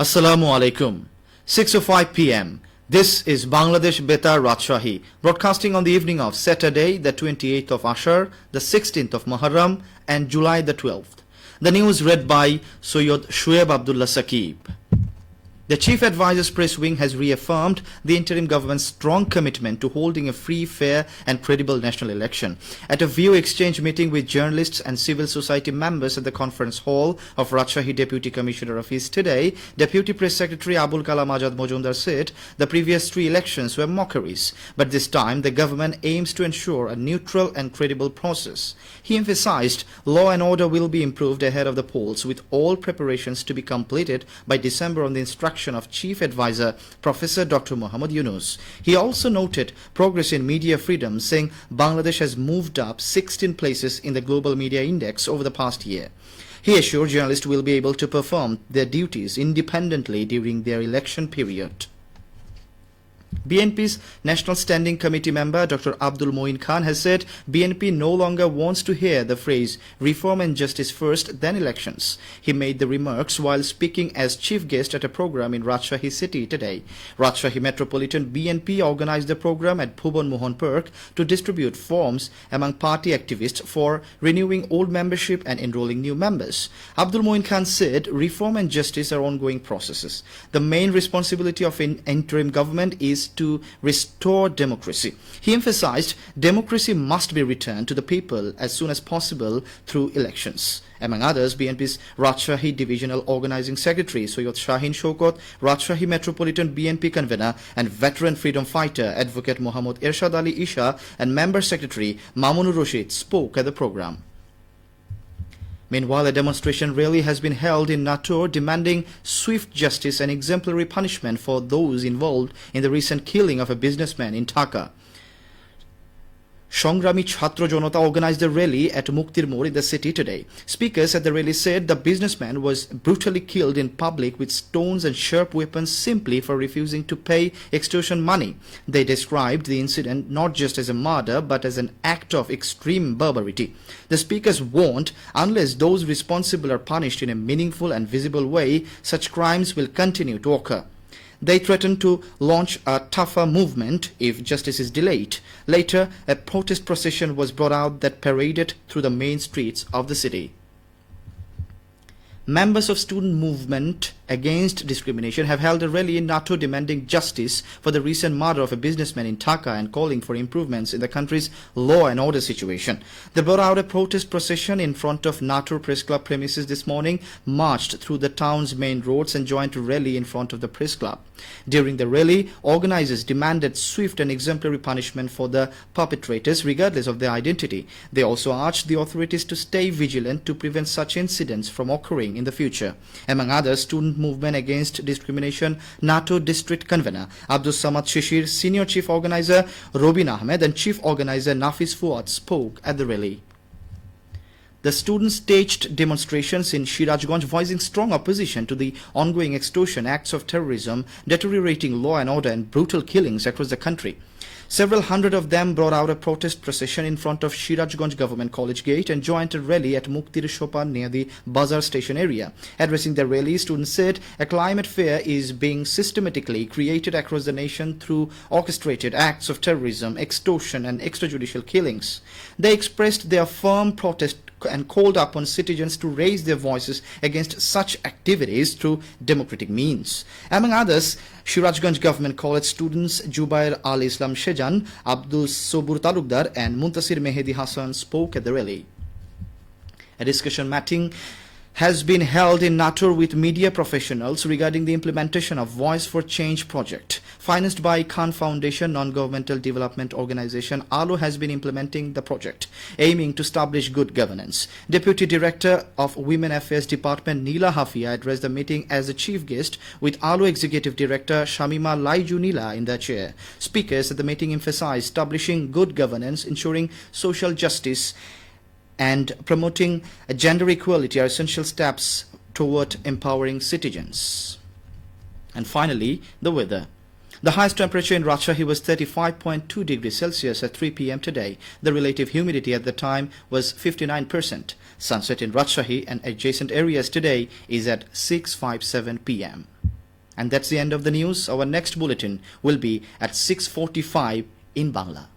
Assalamu alaikum. 6:05 p.m. This is Bangladesh Betar Rajshahi, broadcasting on the evening of Saturday, the 28th of Ashar, the 16th of Muharram, and July the 12th. The news read by Sayyid Shoaib Abdullah Saqib. The Chief Advisor's press wing has reaffirmed the interim government's strong commitment to holding a free, fair and credible national election. At a view exchange meeting with journalists and civil society members at the conference hall of Rajshahi Deputy Commissioner Office today, Deputy Press Secretary Abul Kalam Azad Mojumdar said the previous three elections were mockeries, but this time the government aims to ensure a neutral and credible process. He emphasized law and order will be improved ahead of the polls, with all preparations to be completed by December on the instruction of Chief Advisor Professor Dr. Muhammad Yunus. He also noted progress in media freedom, saying Bangladesh has moved up 16 places in the Global Media Index over the past year. He assured journalists will be able to perform their duties independently during their election period. BNP's National Standing Committee member Dr. Abdul Moin Khan has said BNP no longer wants to hear the phrase reform and justice first, then elections. He made the remarks while speaking as chief guest at a program in Rajshahi city today. Rajshahi Metropolitan BNP organized the program at Bhuban Mohan Park to distribute forms among party activists for renewing old membership and enrolling new members. Abdul Moin Khan said reform and justice are ongoing processes. The main responsibility of an interim government is to restore democracy. He emphasized democracy must be returned to the people as soon as possible through elections. Among others, BNP's Rajshahi Divisional Organizing Secretary Sayyid Shahin Shokot, Rajshahi Metropolitan BNP Convener and veteran freedom fighter Advocate Muhammad Ershad Ali Isha and Member Secretary Mamunur Rashid spoke at the program. Meanwhile, a demonstration rally has been held in Natur demanding swift justice and exemplary punishment for those involved in the recent killing of a businessman in Dhaka. Shongrami Chhatro Jonata organized a rally at Muktir Mor in the city today. Speakers at the rally said the businessman was brutally killed in public with stones and sharp weapons simply for refusing to pay extortion money. They described the incident not just as a murder but as an act of extreme barbarity. The speakers warned unless those responsible are punished in a meaningful and visible way, such crimes will continue to occur. They threatened to launch a tougher movement if justice is delayed. Later, a protest procession was brought out that paraded through the main streets of the city. Members of student movement against discrimination have held a rally in Natur demanding justice for the recent murder of a businessman in Dhaka and calling for improvements in the country's law and order situation. They brought out a protest procession in front of Natur Press Club premises this morning, marched through the town's main roads and joined a rally in front of the press club. During the rally, organizers demanded swift and exemplary punishment for the perpetrators regardless of their identity. They also urged the authorities to stay vigilant to prevent such incidents from occurring in the future. Among others, student movement against discrimination Natur District Convener Abdul Samad Shishir, Senior Chief Organizer Robin Ahmed and Chief Organizer Nafis Fuad spoke at the rally. The students staged demonstrations in Sirajganj voicing strong opposition to the ongoing extortion, acts of terrorism, deteriorating law and order and brutal killings across the country. Several hundred of them brought out a protest procession in front of Sirajganj Government College Gate and joined a rally at Muktir Shopan near the Bazar station area. Addressing the rally, students said a climate fear is being systematically created across the nation through orchestrated acts of terrorism, extortion and extrajudicial killings. They expressed their firm protest and called upon citizens to raise their voices against such activities through democratic means. Among others, Sirajganj Government College students Jubair Al Islam Shejan, Abdul Sobur Talukdar and Muntasir Mehedi Hassan spoke at the rally. A discussion meeting has been held in Natur with media professionals regarding the implementation of Voice for Change project. Financed by Khan Foundation non-governmental development organization, ALO has been implementing the project, aiming to establish good governance. Deputy Director of Women Affairs Department Neela Hafia addressed the meeting as the chief guest, with ALO Executive Director Shamima Laiju Neela in the chair. Speakers at the meeting emphasized establishing good governance, ensuring social justice and promoting gender equality are essential steps toward empowering citizens. And finally, the weather. The highest temperature in Rajshahi was 35.2 degrees Celsius at 3 p.m. today. The relative humidity at the time was 59%. Sunset in Rajshahi and adjacent areas today is at 6:57 p.m. And that's the end of the news. Our next bulletin will be at 6:45 in Bangla.